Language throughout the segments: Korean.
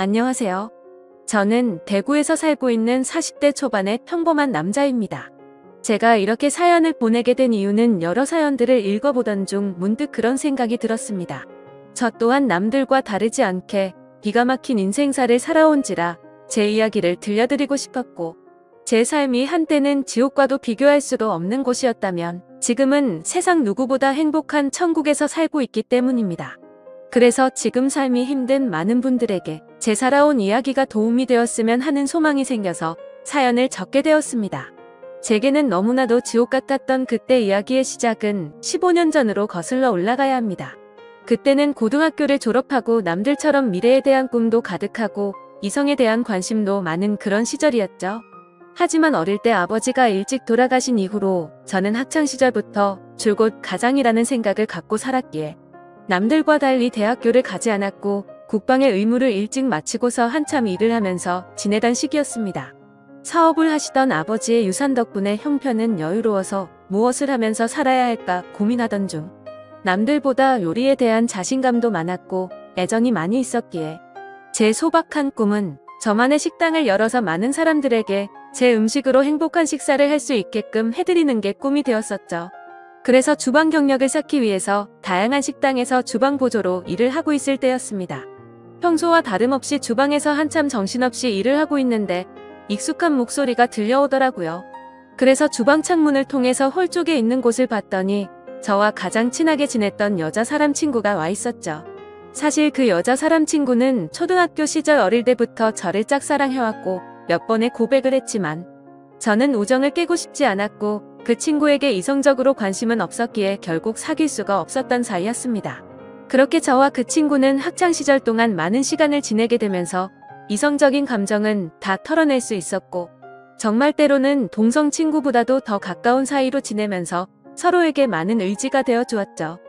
안녕하세요. 저는 대구에서 살고 있는 40대 초반의 평범한 남자입니다. 제가 이렇게 사연을 보내게 된 이유는 여러 사연들을 읽어보던 중 문득 그런 생각이 들었습니다. 저 또한 남들과 다르지 않게 기가 막힌 인생사를 살아온지라 제 이야기를 들려드리고 싶었고, 제 삶이 한때는 지옥과도 비교할 수도 없는 곳이었다면 지금은 세상 누구보다 행복한 천국에서 살고 있기 때문입니다. 그래서 지금 삶이 힘든 많은 분들에게 제 살아온 이야기가 도움이 되었으면 하는 소망이 생겨서 사연을 적게 되었습니다. 제게는 너무나도 지옥 같았던 그때 이야기의 시작은 15년 전으로 거슬러 올라가야 합니다. 그때는 고등학교를 졸업하고 남들처럼 미래에 대한 꿈도 가득하고 이성에 대한 관심도 많은 그런 시절이었죠. 하지만 어릴 때 아버지가 일찍 돌아가신 이후로 저는 학창시절부터 줄곧 가장이라는 생각을 갖고 살았기에 남들과 달리 대학교를 가지 않았고 국방의 의무를 일찍 마치고서 한참 일을 하면서 지내던 시기였습니다. 사업을 하시던 아버지의 유산 덕분에 형편은 여유로워서 무엇을 하면서 살아야 할까 고민하던 중 남들보다 요리에 대한 자신감도 많았고 애정이 많이 있었기에 제 소박한 꿈은 저만의 식당을 열어서 많은 사람들에게 제 음식으로 행복한 식사를 할 수 있게끔 해드리는 게 꿈이 되었었죠. 그래서 주방 경력을 쌓기 위해서 다양한 식당에서 주방 보조로 일을 하고 있을 때였습니다. 평소와 다름없이 주방에서 한참 정신없이 일을 하고 있는데 익숙한 목소리가 들려오더라고요. 그래서 주방 창문을 통해서 홀 쪽에 있는 곳을 봤더니 저와 가장 친하게 지냈던 여자 사람 친구가 와 있었죠. 사실 그 여자 사람 친구는 초등학교 시절 어릴 때부터 저를 짝사랑해왔고 몇 번의 고백을 했지만 저는 우정을 깨고 싶지 않았고 그 친구에게 이성적으로 관심은 없었기에 결국 사귈 수가 없었던 사이였습니다. 그렇게 저와 그 친구는 학창시절 동안 많은 시간을 지내게 되면서 이성적인 감정은 다 털어낼 수 있었고 정말 때로는 동성 친구보다도 더 가까운 사이로 지내면서 서로에게 많은 의지가 되어 주었죠.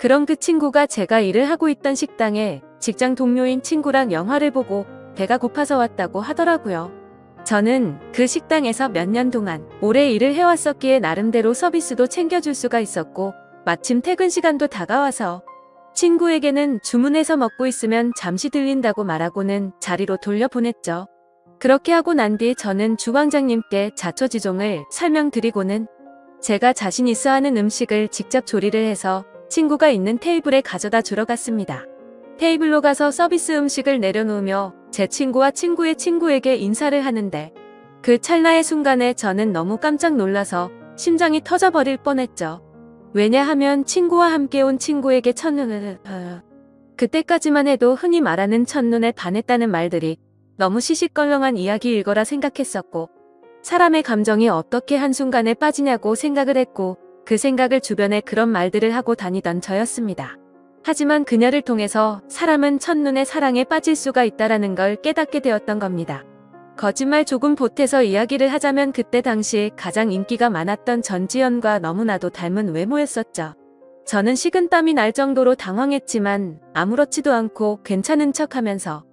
그런 그 친구가 제가 일을 하고 있던 식당에 직장 동료인 친구랑 영화를 보고 배가 고파서 왔다고 하더라고요. 저는 그 식당에서 몇 년 동안 오래 일을 해왔었기에 나름대로 서비스도 챙겨줄 수가 있었고 마침 퇴근 시간도 다가와서 친구에게는 주문해서 먹고 있으면 잠시 들린다고 말하고는 자리로 돌려보냈죠. 그렇게 하고 난 뒤 저는 주방장님께 자초지종을 설명드리고는 제가 자신 있어 하는 음식을 직접 조리를 해서 친구가 있는 테이블에 가져다 주러 갔습니다. 테이블로 가서 서비스 음식을 내려놓으며 제 친구와 친구의 친구에게 인사를 하는데 그 찰나의 순간에 저는 너무 깜짝 놀라서 심장이 터져버릴 뻔했죠. 왜냐하면 친구와 함께 온 친구에게 첫눈을 그때까지만 해도 흔히 말하는 첫눈에 반했다는 말들이 너무 시시껄렁한 이야기일 거라 생각했었고 사람의 감정이 어떻게 한순간에 빠지냐고 생각을 했고 그 생각을 주변에 그런 말들을 하고 다니던 저였습니다. 하지만 그녀를 통해서 사람은 첫눈에 사랑에 빠질 수가 있다라는 걸 깨닫게 되었던 겁니다. 거짓말 조금 보태서 이야기를 하자면 그때 당시 가장 인기가 많았던 전지현과 너무나도 닮은 외모였었죠. 저는 식은땀이 날 정도로 당황했지만 아무렇지도 않고 괜찮은 척하면서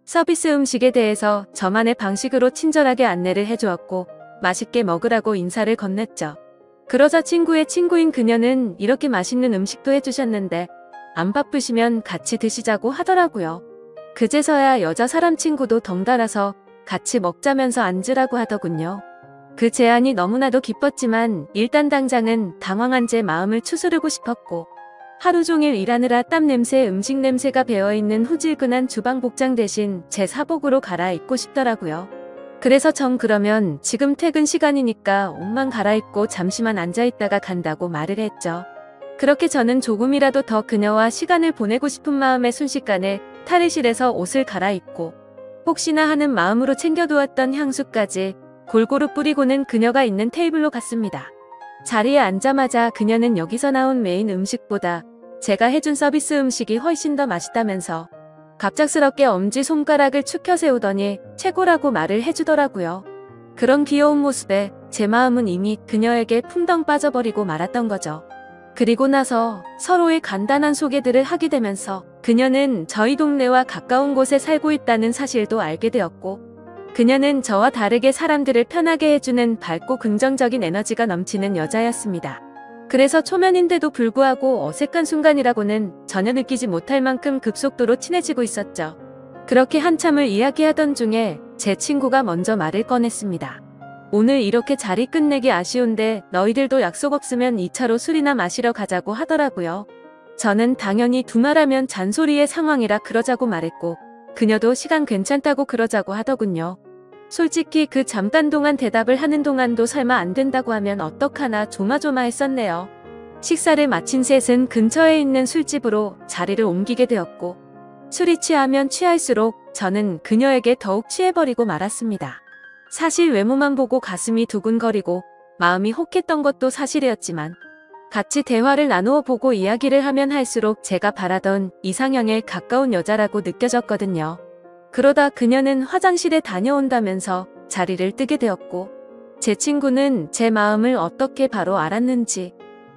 서비스 음식에 대해서 저만의 방식으로 친절하게 안내를 해주었고 맛있게 먹으라고 인사를 건넸죠. 그러자 친구의 친구인 그녀는 이렇게 맛있는 음식도 해주셨는데 안 바쁘시면 같이 드시자고 하더라고요. 그제서야 여자 사람 친구도 덩달아서 같이 먹자면서 앉으라고 하더군요. 그 제안이 너무나도 기뻤지만 일단 당장은 당황한 제 마음을 추스르고 싶었고 하루 종일 일하느라 땀 냄새, 음식 냄새가 배어있는 후질근한 주방 복장 대신 제 사복으로 갈아입고 싶더라고요. 그래서 전 그러면 지금 퇴근 시간이니까 옷만 갈아입고 잠시만 앉아있다가 간다고 말을 했죠. 그렇게 저는 조금이라도 더 그녀와 시간을 보내고 싶은 마음에 순식간에 탈의실에서 옷을 갈아입고 혹시나 하는 마음으로 챙겨두었던 향수까지 골고루 뿌리고는 그녀가 있는 테이블로 갔습니다. 자리에 앉자마자 그녀는 여기서 나온 메인 음식보다 제가 해준 서비스 음식이 훨씬 더 맛있다면서 갑작스럽게 엄지손가락을 축혀 세우더니 최고라고 말을 해주더라고요. 그런 귀여운 모습에 제 마음은 이미 그녀에게 풍덩 빠져버리고 말았던 거죠. 그리고 나서 서로의 간단한 소개들을 하게 되면서 그녀는 저희 동네와 가까운 곳에 살고 있다는 사실도 알게 되었고 그녀는 저와 다르게 사람들을 편하게 해주는 밝고 긍정적인 에너지가 넘치는 여자였습니다. 그래서 초면인데도 불구하고 어색한 순간이라고는 전혀 느끼지 못할 만큼 급속도로 친해지고 있었죠. 그렇게 한참을 이야기하던 중에 제 친구가 먼저 말을 꺼냈습니다. 오늘 이렇게 자리 끝내기 아쉬운데 너희들도 약속 없으면 2차로 술이나 마시러 가자고 하더라고요. 저는 당연히 두말하면 잔소리의 상황이라 그러자고 말했고 그녀도 시간 괜찮다고 그러자고 하더군요. 솔직히 그 잠깐 동안 대답을 하는 동안도 설마 안 된다고 하면 어떡하나 조마조마했었네요. 식사를 마친 셋은 근처에 있는 술집으로 자리를 옮기게 되었고 술이 취하면 취할수록 저는 그녀에게 더욱 취해버리고 말았습니다. 사실 외모만 보고 가슴이 두근거리고 마음이 혹했던 것도 사실이었지만 같이 대화를 나누어 보고 이야기를 하면 할수록 제가 바라던 이상형에 가까운 여자라고 느껴졌거든요. 그러다 그녀는 화장실에 다녀온다면서 자리를 뜨게 되었고 제 친구는 제 마음을 어떻게 바로 알았는지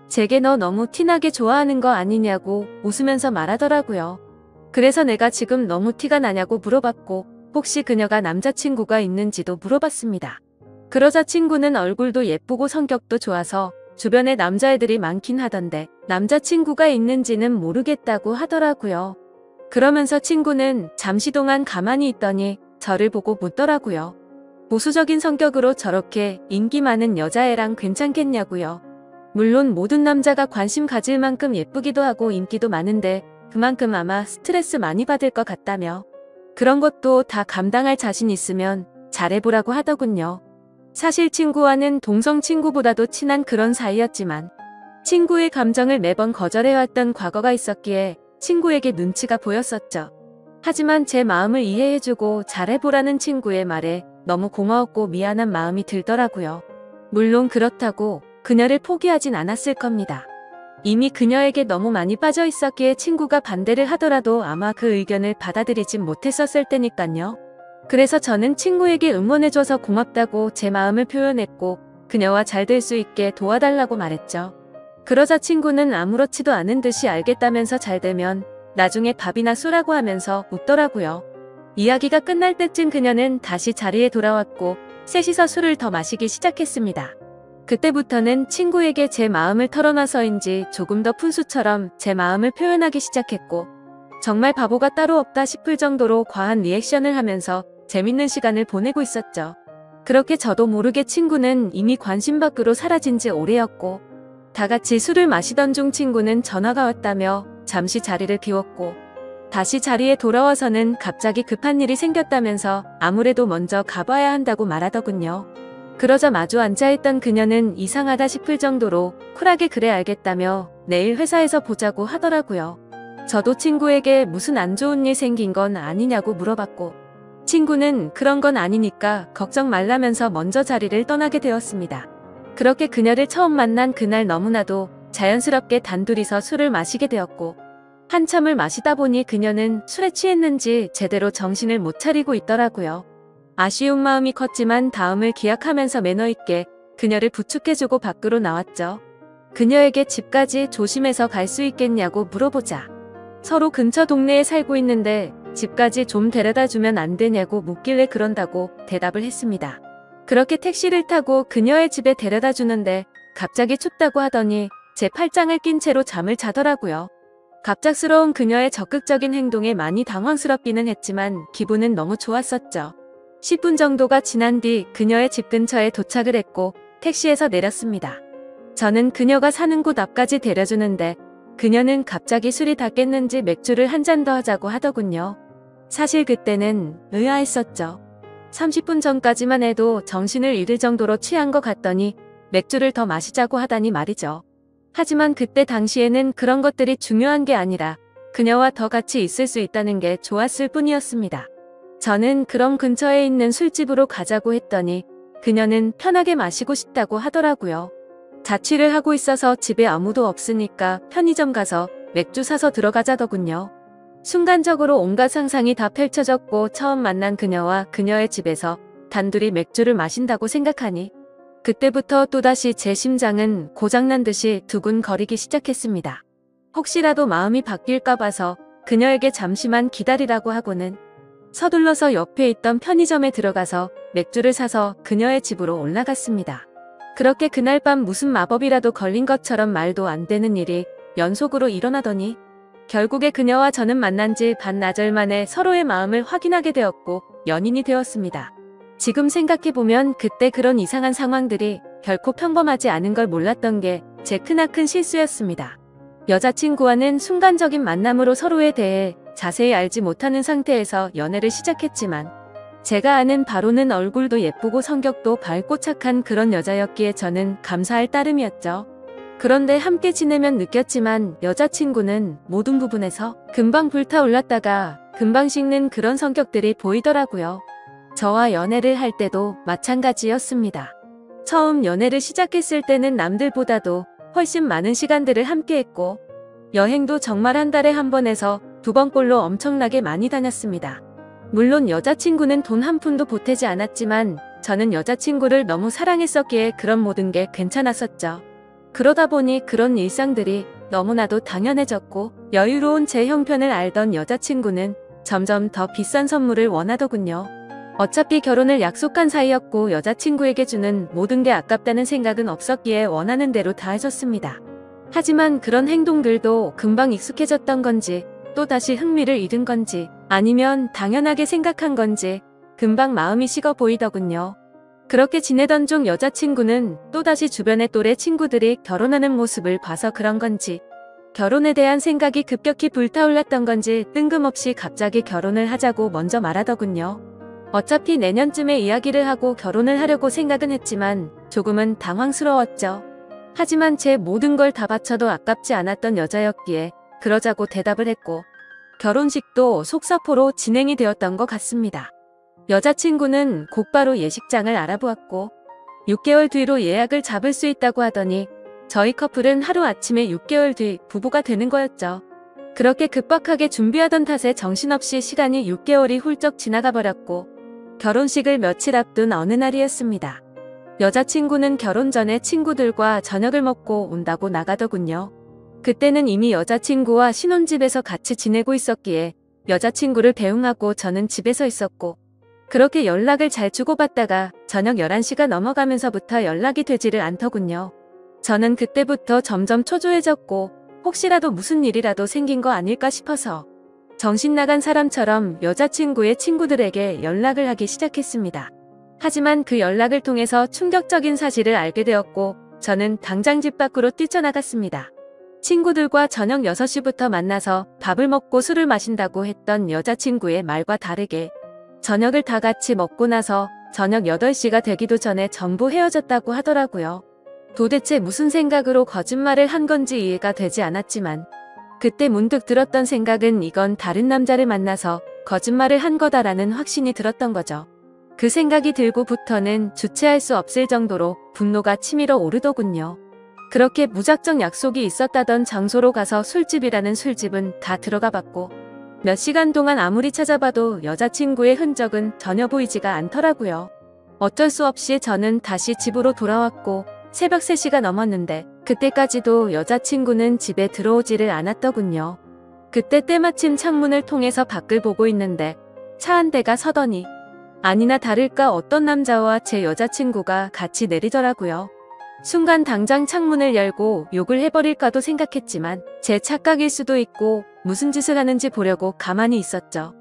제게 너 너무 티나게 좋아하는 거 아니냐고 웃으면서 말하더라고요. 그래서 내가 지금 너무 티가 나냐고 물어봤고 혹시 그녀가 남자친구가 있는지도 물어봤습니다. 그러자 친구는 얼굴도 예쁘고 성격도 좋아서 주변에 남자애들이 많긴 하던데 남자친구가 있는지는 모르겠다고 하더라고요. 그러면서 친구는 잠시 동안 가만히 있더니 저를 보고 묻더라고요. 보수적인 성격으로 저렇게 인기 많은 여자애랑 괜찮겠냐고요. 물론 모든 남자가 관심 가질 만큼 예쁘기도 하고 인기도 많은데 그만큼 아마 스트레스 많이 받을 것 같다며 그런 것도 다 감당할 자신 있으면 잘해보라고 하더군요. 사실 친구와는 동성 친구보다도 친한 그런 사이였지만 친구의 감정을 매번 거절해왔던 과거가 있었기에 친구에게 눈치가 보였었죠. 하지만 제 마음을 이해해주고 잘해보라는 친구의 말에 너무 고마웠고 미안한 마음이 들더라고요. 물론 그렇다고 그녀를 포기하진 않았을 겁니다. 이미 그녀에게 너무 많이 빠져 있었기에 친구가 반대를 하더라도 아마 그 의견을 받아들이진 못했었을 테니까요. 그래서 저는 친구에게 응원해줘서 고맙다고 제 마음을 표현했고 그녀와 잘 될 수 있게 도와달라고 말했죠. 그러자 친구는 아무렇지도 않은 듯이 알겠다면서 잘 되면 나중에 밥이나 쏘라고 하면서 웃더라고요. 이야기가 끝날 때쯤 그녀는 다시 자리에 돌아왔고 셋이서 술을 더 마시기 시작했습니다. 그때부터는 친구에게 제 마음을 털어놔서인지 조금 더 푼수처럼 제 마음을 표현하기 시작했고 정말 바보가 따로 없다 싶을 정도로 과한 리액션을 하면서 재밌는 시간을 보내고 있었죠. 그렇게 저도 모르게 친구는 이미 관심 밖으로 사라진 지 오래였고 다 같이 술을 마시던 중 친구는 전화가 왔다며 잠시 자리를 비웠고 다시 자리에 돌아와서는 갑자기 급한 일이 생겼다면서 아무래도 먼저 가봐야 한다고 말하더군요. 그러자 마주 앉아있던 그녀는 이상하다 싶을 정도로 쿨하게 그래 알겠다며 내일 회사에서 보자고 하더라고요. 저도 친구에게 무슨 안 좋은 일 생긴 건 아니냐고 물어봤고 친구는 그런 건 아니니까 걱정 말라면서 먼저 자리를 떠나게 되었습니다. 그렇게 그녀를 처음 만난 그날 너무나도 자연스럽게 단둘이서 술을 마시게 되었고 한참을 마시다 보니 그녀는 술에 취했는지 제대로 정신을 못 차리고 있더라고요. 아쉬운 마음이 컸지만 다음을 기약하면서 매너 있게 그녀를 부축해주고 밖으로 나왔죠. 그녀에게 집까지 조심해서 갈 수 있겠냐고 물어보자 서로 근처 동네에 살고 있는데 집까지 좀 데려다 주면 안 되냐고 묻길래 그런다고 대답을 했습니다. 그렇게 택시를 타고 그녀의 집에 데려다 주는데 갑자기 춥다고 하더니 제 팔짱을 낀 채로 잠을 자더라고요. 갑작스러운 그녀의 적극적인 행동에 많이 당황스럽기는 했지만 기분은 너무 좋았었죠. 10분 정도가 지난 뒤 그녀의 집 근처에 도착을 했고 택시에서 내렸습니다. 저는 그녀가 사는 곳 앞까지 데려주는데 그녀는 갑자기 술이 다 깼는지 맥주를 한 잔 더 하자고 하더군요. 사실 그때는 의아했었죠. 30분 전까지만 해도 정신을 잃을 정도로 취한 것 같더니 맥주를 더 마시자고 하다니 말이죠. 하지만 그때 당시에는 그런 것들이 중요한 게 아니라 그녀와 더 같이 있을 수 있다는 게 좋았을 뿐이었습니다. 저는 그럼 근처에 있는 술집으로 가자고 했더니 그녀는 편하게 마시고 싶다고 하더라고요. 자취를 하고 있어서 집에 아무도 없으니까 편의점 가서 맥주 사서 들어가자더군요. 순간적으로 온갖 상상이 다 펼쳐졌고 처음 만난 그녀와 그녀의 집에서 단둘이 맥주를 마신다고 생각하니 그때부터 또다시 제 심장은 고장난 듯이 두근거리기 시작했습니다. 혹시라도 마음이 바뀔까 봐서 그녀에게 잠시만 기다리라고 하고는 서둘러서 옆에 있던 편의점에 들어가서 맥주를 사서 그녀의 집으로 올라갔습니다. 그렇게 그날 밤 무슨 마법이라도 걸린 것처럼 말도 안 되는 일이 연속으로 일어나더니 결국에 그녀와 저는 만난 지 반나절 만에 서로의 마음을 확인하게 되었고 연인이 되었습니다. 지금 생각해보면 그때 그런 이상한 상황들이 결코 평범하지 않은 걸 몰랐던 게 제 크나큰 실수였습니다. 여자친구와는 순간적인 만남으로 서로에 대해 자세히 알지 못하는 상태에서 연애를 시작했지만 제가 아는 바로는 얼굴도 예쁘고 성격도 밝고 착한 그런 여자였기에 저는 감사할 따름이었죠. 그런데 함께 지내면 느꼈지만 여자친구는 모든 부분에서 금방 불타올랐다가 금방 식는 그런 성격들이 보이더라고요. 저와 연애를 할 때도 마찬가지였습니다. 처음 연애를 시작했을 때는 남들보다도 훨씬 많은 시간들을 함께했고 여행도 정말 한 달에 한 번에서 두 번꼴로 엄청나게 많이 다녔습니다. 물론 여자친구는 돈 한 푼도 보태지 않았지만 저는 여자친구를 너무 사랑했었기에 그런 모든 게 괜찮았었죠. 그러다 보니 그런 일상들이 너무나도 당연해졌고 여유로운 제 형편을 알던 여자친구는 점점 더 비싼 선물을 원하더군요. 어차피 결혼을 약속한 사이였고 여자친구에게 주는 모든 게 아깝다는 생각은 없었기에 원하는 대로 다 해줬습니다. 하지만 그런 행동들도 금방 익숙해졌던 건지 또다시 흥미를 잃은 건지 아니면 당연하게 생각한 건지 금방 마음이 식어 보이더군요. 그렇게 지내던 중 여자친구는 또다시 주변의 또래 친구들이 결혼하는 모습을 봐서 그런 건지 결혼에 대한 생각이 급격히 불타올랐던 건지 뜬금없이 갑자기 결혼을 하자고 먼저 말하더군요. 어차피 내년쯤에 이야기를 하고 결혼을 하려고 생각은 했지만 조금은 당황스러웠죠. 하지만 제 모든 걸 다 바쳐도 아깝지 않았던 여자였기에 그러자고 대답을 했고 결혼식도 속사포로 진행이 되었던 것 같습니다. 여자친구는 곧바로 예식장을 알아보았고 6개월 뒤로 예약을 잡을 수 있다고 하더니 저희 커플은 하루아침에 6개월 뒤 부부가 되는 거였죠. 그렇게 급박하게 준비하던 탓에 정신없이 시간이 6개월이 훌쩍 지나가 버렸고 결혼식을 며칠 앞둔 어느 날이었습니다. 여자친구는 결혼 전에 친구들과 저녁을 먹고 온다고 나가더군요. 그때는 이미 여자친구와 신혼집에서 같이 지내고 있었기에 여자친구를 배웅하고 저는 집에서 있었고 그렇게 연락을 잘 주고받다가 저녁 11시가 넘어가면서부터 연락이 되지를 않더군요. 저는 그때부터 점점 초조해졌고 혹시라도 무슨 일이라도 생긴 거 아닐까 싶어서 정신 나간 사람처럼 여자친구의 친구들에게 연락을 하기 시작했습니다. 하지만 그 연락을 통해서 충격적인 사실을 알게 되었고 저는 당장 집 밖으로 뛰쳐나갔습니다. 친구들과 저녁 6시부터 만나서 밥을 먹고 술을 마신다고 했던 여자친구의 말과 다르게 저녁을 다 같이 먹고 나서 저녁 8시가 되기도 전에 전부 헤어졌다고 하더라고요. 도대체 무슨 생각으로 거짓말을 한 건지 이해가 되지 않았지만 그때 문득 들었던 생각은 이건 다른 남자를 만나서 거짓말을 한 거다라는 확신이 들었던 거죠. 그 생각이 들고부터는 주체할 수 없을 정도로 분노가 치밀어 오르더군요. 그렇게 무작정 약속이 있었다던 장소로 가서 술집이라는 술집은 다 들어가 봤고 몇 시간 동안 아무리 찾아봐도 여자친구의 흔적은 전혀 보이지가 않더라고요. 어쩔 수 없이 저는 다시 집으로 돌아왔고 새벽 3시가 넘었는데 그때까지도 여자친구는 집에 들어오지를 않았더군요. 그때 때마침 창문을 통해서 밖을 보고 있는데 차 한 대가 서더니 아니나 다를까 어떤 남자와 제 여자친구가 같이 내리더라고요. 순간 당장 창문을 열고 욕을 해버릴까도 생각했지만 제 착각일 수도 있고 무슨 짓을 하는지 보려고 가만히 있었죠.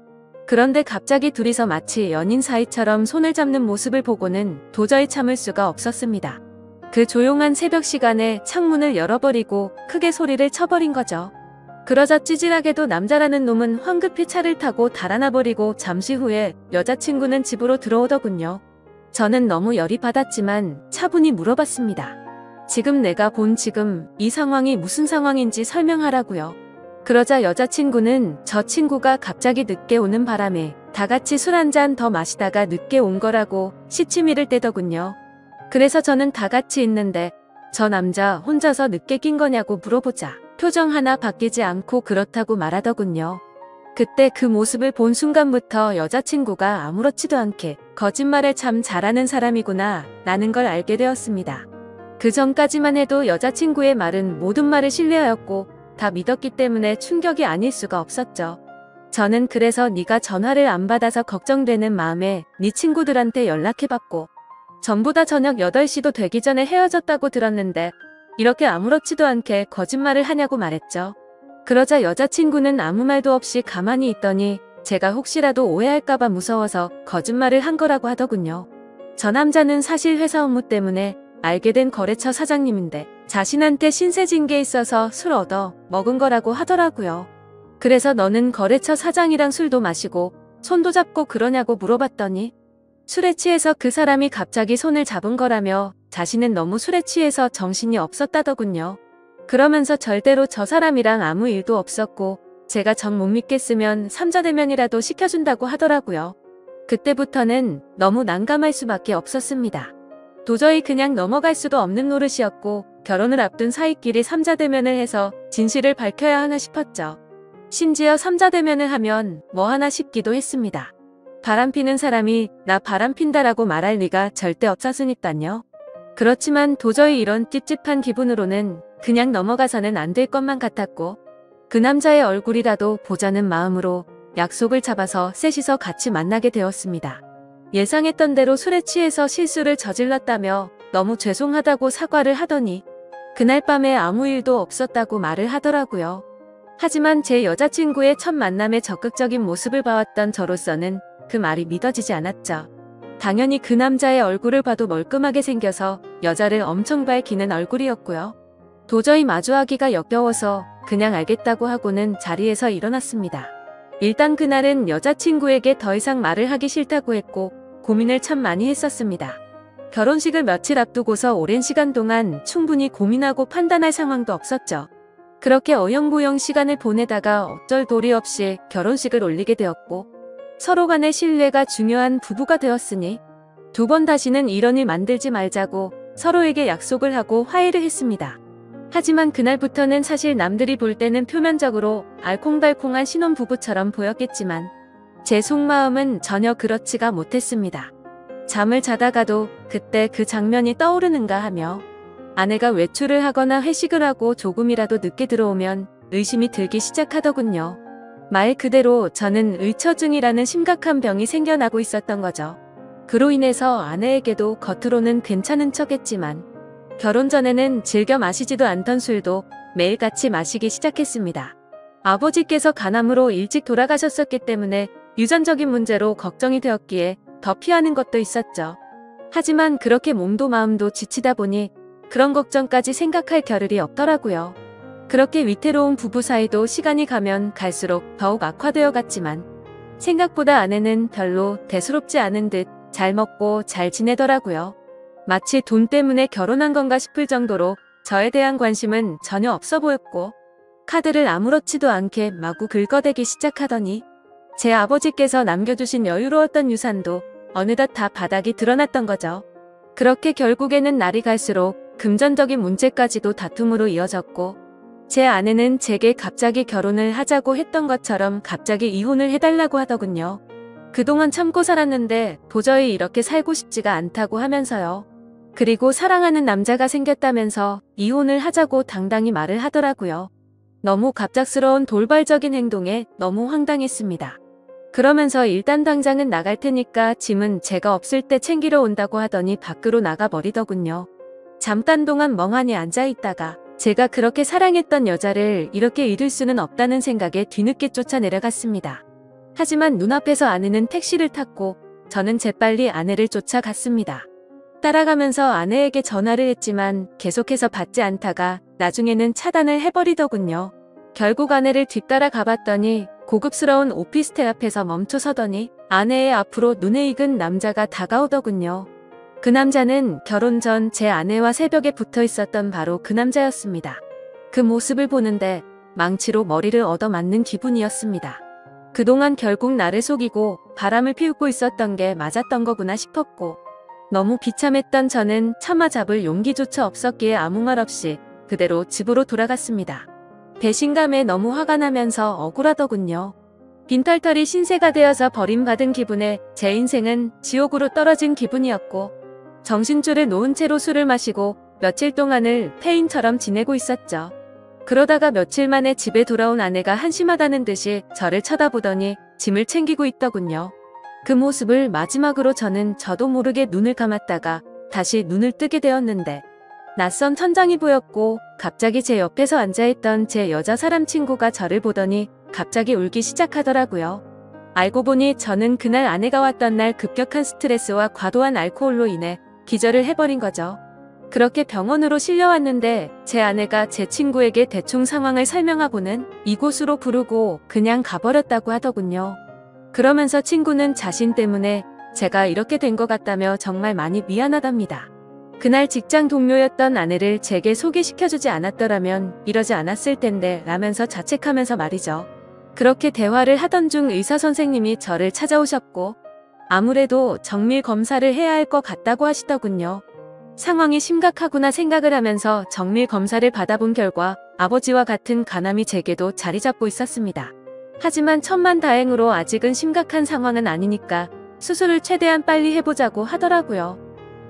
그런데 갑자기 둘이서 마치 연인 사이처럼 손을 잡는 모습을 보고는 도저히 참을 수가 없었습니다. 그 조용한 새벽 시간에 창문을 열어버리고 크게 소리를 쳐버린 거죠. 그러자 찌질하게도 남자라는 놈은 황급히 차를 타고 달아나버리고 잠시 후에 여자친구는 집으로 들어오더군요. 저는 너무 열이 받았지만 차분히 물어봤습니다. 지금 내가 본 이 상황이 무슨 상황인지 설명하라고요. 그러자 여자친구는 저 친구가 갑자기 늦게 오는 바람에 다 같이 술 한 잔 더 마시다가 늦게 온 거라고 시치미를 떼더군요. 그래서 저는 다 같이 있는데 저 남자 혼자서 늦게 낀 거냐고 물어보자 표정 하나 바뀌지 않고 그렇다고 말하더군요. 그때 그 모습을 본 순간부터 여자친구가 아무렇지도 않게 거짓말을 참 잘하는 사람이구나 라는 걸 알게 되었습니다. 그 전까지만 해도 여자친구의 말은 모든 말을 신뢰하였고 다 믿었기 때문에 충격이 아닐 수가 없었죠. 저는 그래서 네가 전화를 안 받아서 걱정되는 마음에 네 친구들한테 연락해봤고 전부 다 저녁 8시도 되기 전에 헤어졌다고 들었는데 이렇게 아무렇지도 않게 거짓말을 하냐고 말했죠. 그러자 여자친구는 아무 말도 없이 가만히 있더니 제가 혹시라도 오해할까봐 무서워서 거짓말을 한 거라고 하더군요. 저 남자는 사실 회사 업무 때문에 알게 된 거래처 사장님인데 자신한테 신세 진 게 있어서 술 얻어 먹은 거라고 하더라고요. 그래서 너는 거래처 사장이랑 술도 마시고 손도 잡고 그러냐고 물어봤더니 술에 취해서 그 사람이 갑자기 손을 잡은 거라며 자신은 너무 술에 취해서 정신이 없었다더군요. 그러면서 절대로 저 사람이랑 아무 일도 없었고 제가 정 못 믿겠으면 삼자대면이라도 시켜준다고 하더라고요. 그때부터는 너무 난감할 수밖에 없었습니다. 도저히 그냥 넘어갈 수도 없는 노릇이었고 결혼을 앞둔 사이끼리 삼자대면을 해서 진실을 밝혀야 하나 싶었죠. 심지어 삼자대면을 하면 뭐 하나 싶기도 했습니다. 바람피는 사람이 나 바람핀다라고 말할 리가 절대 없었으니까요. 그렇지만 도저히 이런 찝찝한 기분으로는 그냥 넘어가서는 안 될 것만 같았고 그 남자의 얼굴이라도 보자는 마음으로 약속을 잡아서 셋이서 같이 만나게 되었습니다. 예상했던 대로 술에 취해서 실수를 저질렀다며 너무 죄송하다고 사과를 하더니 그날 밤에 아무 일도 없었다고 말을 하더라고요. 하지만 제 여자친구의 첫 만남에 적극적인 모습을 봐왔던 저로서는 그 말이 믿어지지 않았죠. 당연히 그 남자의 얼굴을 봐도 멀끔하게 생겨서 여자를 엄청 밝히는 얼굴이었고요. 도저히 마주하기가 역겨워서 그냥 알겠다고 하고는 자리에서 일어났습니다. 일단 그날은 여자친구에게 더 이상 말을 하기 싫다고 했고 고민을 참 많이 했었습니다. 결혼식을 며칠 앞두고서 오랜 시간 동안 충분히 고민하고 판단할 상황도 없었죠. 그렇게 어영부영 시간을 보내다가 어쩔 도리 없이 결혼식을 올리게 되었고 서로 간의 신뢰가 중요한 부부가 되었으니 두 번 다시는 이런 일 만들지 말자고 서로에게 약속을 하고 화해를 했습니다. 하지만 그날부터는 사실 남들이 볼 때는 표면적으로 알콩달콩한 신혼부부처럼 보였겠지만 제 속마음은 전혀 그렇지가 못했습니다. 잠을 자다가도 그때 그 장면이 떠오르는가 하며 아내가 외출을 하거나 회식을 하고 조금이라도 늦게 들어오면 의심이 들기 시작하더군요. 말 그대로 저는 의처증이라는 심각한 병이 생겨나고 있었던 거죠. 그로 인해서 아내에게도 겉으로는 괜찮은 척했지만 결혼 전에는 즐겨 마시지도 않던 술도 매일같이 마시기 시작했습니다. 아버지께서 간암으로 일찍 돌아가셨었기 때문에 유전적인 문제로 걱정이 되었기에 더 피하는 것도 있었죠. 하지만 그렇게 몸도 마음도 지치다 보니 그런 걱정까지 생각할 겨를이 없더라고요. 그렇게 위태로운 부부 사이도 시간이 가면 갈수록 더욱 악화되어 갔지만 생각보다 아내는 별로 대수롭지 않은 듯 잘 먹고 잘 지내더라고요. 마치 돈 때문에 결혼한 건가 싶을 정도로 저에 대한 관심은 전혀 없어 보였고 카드를 아무렇지도 않게 마구 긁어대기 시작하더니 제 아버지께서 남겨주신 여유로웠던 유산도 어느덧 다 바닥이 드러났던 거죠. 그렇게 결국에는 날이 갈수록 금전적인 문제까지도 다툼으로 이어졌고 제 아내는 제게 갑자기 결혼을 하자고 했던 것처럼 갑자기 이혼을 해달라고 하더군요. 그동안 참고 살았는데 도저히 이렇게 살고 싶지가 않다고 하면서요. 그리고 사랑하는 남자가 생겼다면서 이혼을 하자고 당당히 말을 하더라고요. 너무 갑작스러운 돌발적인 행동에 너무 황당했습니다. 그러면서 일단 당장은 나갈 테니까 짐은 제가 없을 때 챙기러 온다고 하더니 밖으로 나가버리더군요. 잠깐 동안 멍하니 앉아있다가 제가 그렇게 사랑했던 여자를 이렇게 잃을 수는 없다는 생각에 뒤늦게 쫓아 내려갔습니다. 하지만 눈앞에서 아내는 택시를 탔고 저는 재빨리 아내를 쫓아갔습니다. 따라가면서 아내에게 전화를 했지만 계속해서 받지 않다가 나중에는 차단을 해버리더군요. 결국 아내를 뒤따라 가봤더니 고급스러운 오피스텔 앞에서 멈춰서더니 아내의 앞으로 눈에 익은 남자가 다가오더군요. 그 남자는 결혼 전 제 아내와 새벽에 붙어 있었던 바로 그 남자였습니다. 그 모습을 보는데 망치로 머리를 얻어맞는 기분이었습니다. 그동안 결국 나를 속이고 바람을 피우고 있었던 게 맞았던 거구나 싶었고 너무 비참했던 저는 참아 잡을 용기조차 없었기에 아무 말 없이 그대로 집으로 돌아갔습니다. 배신감에 너무 화가 나면서 억울하더군요. 빈털털이 신세가 되어서 버림받은 기분에 제 인생은 지옥으로 떨어진 기분이었고 정신줄을 놓은 채로 술을 마시고 며칠 동안을 폐인처럼 지내고 있었죠. 그러다가 며칠 만에 집에 돌아온 아내가 한심하다는 듯이 저를 쳐다보더니 짐을 챙기고 있더군요. 그 모습을 마지막으로 저는 저도 모르게 눈을 감았다가 다시 눈을 뜨게 되었는데 낯선 천장이 보였고 갑자기 제 옆에서 앉아있던 제 여자 사람 친구가 저를 보더니 갑자기 울기 시작하더라고요. 알고 보니 저는 그날 아내가 왔던 날 급격한 스트레스와 과도한 알코올로 인해 기절을 해버린 거죠. 그렇게 병원으로 실려왔는데 제 아내가 제 친구에게 대충 상황을 설명하고는 이곳으로 부르고 그냥 가버렸다고 하더군요. 그러면서 친구는 자신 때문에 제가 이렇게 된 것 같다며 정말 많이 미안하답니다. 그날 직장 동료였던 아내를 제게 소개시켜주지 않았더라면 이러지 않았을 텐데 라면서 자책하면서 말이죠. 그렇게 대화를 하던 중 의사 선생님이 저를 찾아오셨고 아무래도 정밀 검사를 해야 할 것 같다고 하시더군요. 상황이 심각하구나 생각을 하면서 정밀 검사를 받아본 결과 아버지와 같은 간암이 제게도 자리 잡고 있었습니다. 하지만 천만다행으로 아직은 심각한 상황은 아니니까 수술을 최대한 빨리 해보자고 하더라고요.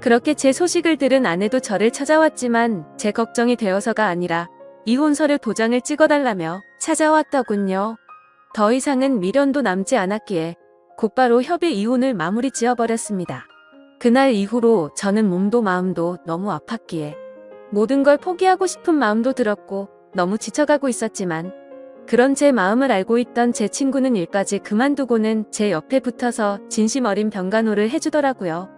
그렇게 제 소식을 들은 아내도 저를 찾아왔지만 제 걱정이 되어서가 아니라 이혼서류 도장을 찍어달라며 찾아왔더군요. 더 이상은 미련도 남지 않았기에 곧바로 협의 이혼을 마무리 지어버렸습니다. 그날 이후로 저는 몸도 마음도 너무 아팠기에 모든 걸 포기하고 싶은 마음도 들었고 너무 지쳐가고 있었지만 그런 제 마음을 알고 있던 제 친구는 일까지 그만두고는 제 옆에 붙어서 진심 어린 병간호를 해주더라고요.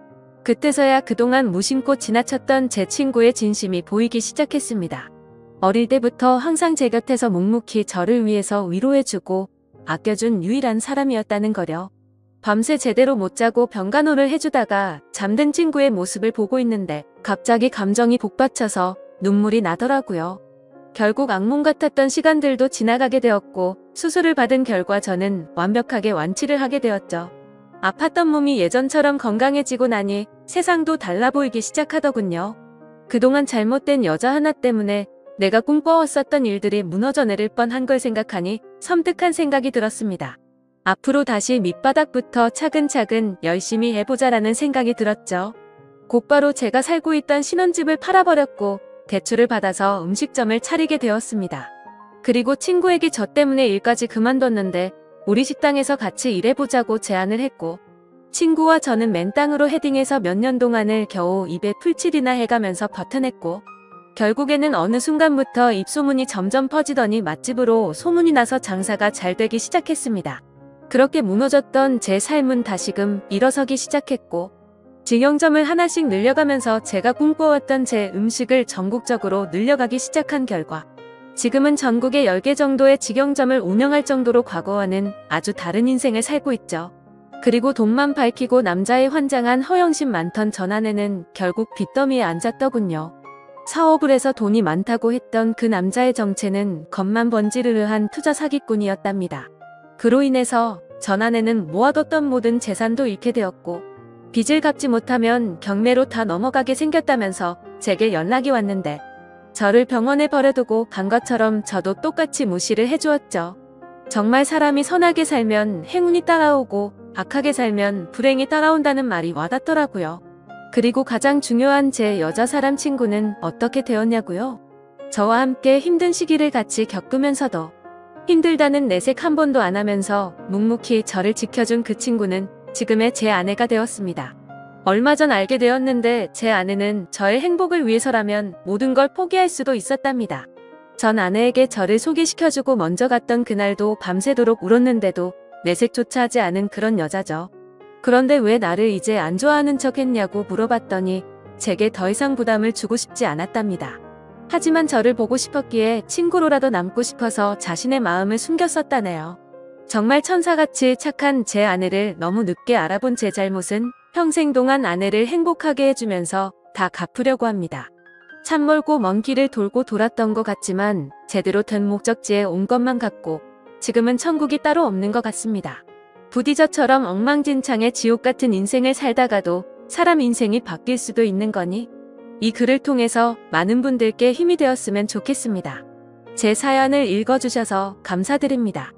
그때서야 그동안 무심코 지나쳤던 제 친구의 진심이 보이기 시작했습니다. 어릴 때부터 항상 제 곁에서 묵묵히 저를 위해서 위로해주고 아껴준 유일한 사람이었다는 거려. 밤새 제대로 못 자고 병간호를 해주다가 잠든 친구의 모습을 보고 있는데 갑자기 감정이 복받쳐서 눈물이 나더라고요. 결국 악몽 같았던 시간들도 지나가게 되었고 수술을 받은 결과 저는 완벽하게 완치를 하게 되었죠. 아팠던 몸이 예전처럼 건강해지고 나니 세상도 달라 보이기 시작하더군요. 그동안 잘못된 여자 하나 때문에 내가 꿈꿔왔었던 일들이 무너져 내릴 뻔한 걸 생각하니 섬뜩한 생각이 들었습니다. 앞으로 다시 밑바닥부터 차근차근 열심히 해보자라는 생각이 들었죠. 곧바로 제가 살고 있던 신혼집을 팔아버렸고 대출을 받아서 음식점을 차리게 되었습니다. 그리고 친구에게 저 때문에 일까지 그만뒀는데 우리 식당에서 같이 일해보자고 제안을 했고 친구와 저는 맨땅으로 헤딩해서 몇 년 동안을 겨우 입에 풀칠이나 해가면서 버텨냈고 결국에는 어느 순간부터 입소문이 점점 퍼지더니 맛집으로 소문이 나서 장사가 잘 되기 시작했습니다. 그렇게 무너졌던 제 삶은 다시금 일어서기 시작했고 직영점을 하나씩 늘려가면서 제가 꿈꿔왔던 제 음식을 전국적으로 늘려가기 시작한 결과 지금은 전국에 10개 정도의 직영점을 운영할 정도로 과거와는 아주 다른 인생을 살고 있죠. 그리고 돈만 밝히고 남자의 환장한 허영심 많던 전 아내는 결국 빚더미에 앉았더군요. 사업을 해서 돈이 많다고 했던 그 남자의 정체는 겉만 번지르르한 투자 사기꾼이었답니다. 그로 인해서 전 아내는 모아뒀던 모든 재산도 잃게 되었고 빚을 갚지 못하면 경매로 다 넘어가게 생겼다면서 제게 연락이 왔는데 저를 병원에 버려두고 간 것처럼 저도 똑같이 무시를 해주었죠. 정말 사람이 선하게 살면 행운이 따라오고 악하게 살면 불행이 따라온다는 말이 와닿더라고요. 그리고 가장 중요한 제 여자 사람 친구는 어떻게 되었냐고요? 저와 함께 힘든 시기를 같이 겪으면서도 힘들다는 내색 한 번도 안 하면서 묵묵히 저를 지켜준 그 친구는 지금의 제 아내가 되었습니다. 얼마 전 알게 되었는데 제 아내는 저의 행복을 위해서라면 모든 걸 포기할 수도 있었답니다. 전 아내에게 저를 소개시켜주고 먼저 갔던 그날도 밤새도록 울었는데도 내색조차 하지 않은 그런 여자죠. 그런데 왜 나를 이제 안 좋아하는 척 했냐고 물어봤더니 제게 더 이상 부담을 주고 싶지 않았답니다. 하지만 저를 보고 싶었기에 친구로라도 남고 싶어서 자신의 마음을 숨겼었다네요. 정말 천사같이 착한 제 아내를 너무 늦게 알아본 제 잘못은 평생 동안 아내를 행복하게 해주면서 다 갚으려고 합니다. 참 멀고 먼 길을 돌고 돌았던 것 같지만 제대로 된 목적지에 온 것만 같고 지금은 천국이 따로 없는 것 같습니다. 부디 저처럼 엉망진창의 지옥 같은 인생을 살다가도 사람 인생이 바뀔 수도 있는 거니 이 글을 통해서 많은 분들께 힘이 되었으면 좋겠습니다. 제 사연을 읽어주셔서 감사드립니다.